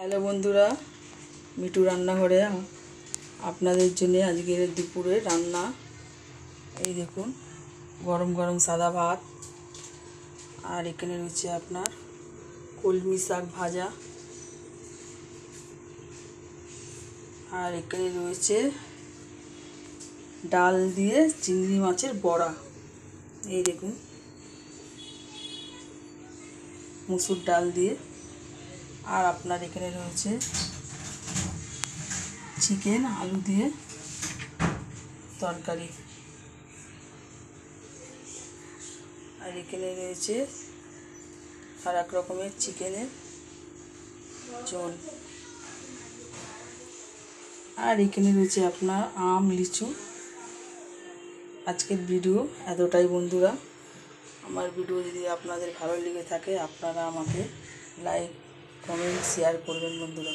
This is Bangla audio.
হ্যালো বন্ধুরা, মিঠু রান্নাঘরে আপনাদের জন্য আজকের দুপুরে রান্না। এই দেখুন, গরম গরম সাদা ভাত, আর এখানে রয়েছে আপনার কলমি শাক ভাজা, আর এখানে রয়েছে ডাল দিয়ে চিংড়ি মাছের বড়া। এই দেখুন, মুসুর ডাল দিয়ে। আর আপনার এখানে রয়েছে চিকেন আলু দিয়ে তরকারি, আর এখানে রয়েছে আর এক রকমের চিকেনের ঝোল, আর এখানে রয়েছে আপনার আম লিচু। আজকের ভিডিও এতটাই বন্ধুরা। আমার ভিডিও যদি আপনাদের ভালো লেগে থাকে আপনারা আমাকে লাইক কমেন্ট শেয়ার করবেন বন্ধুরা।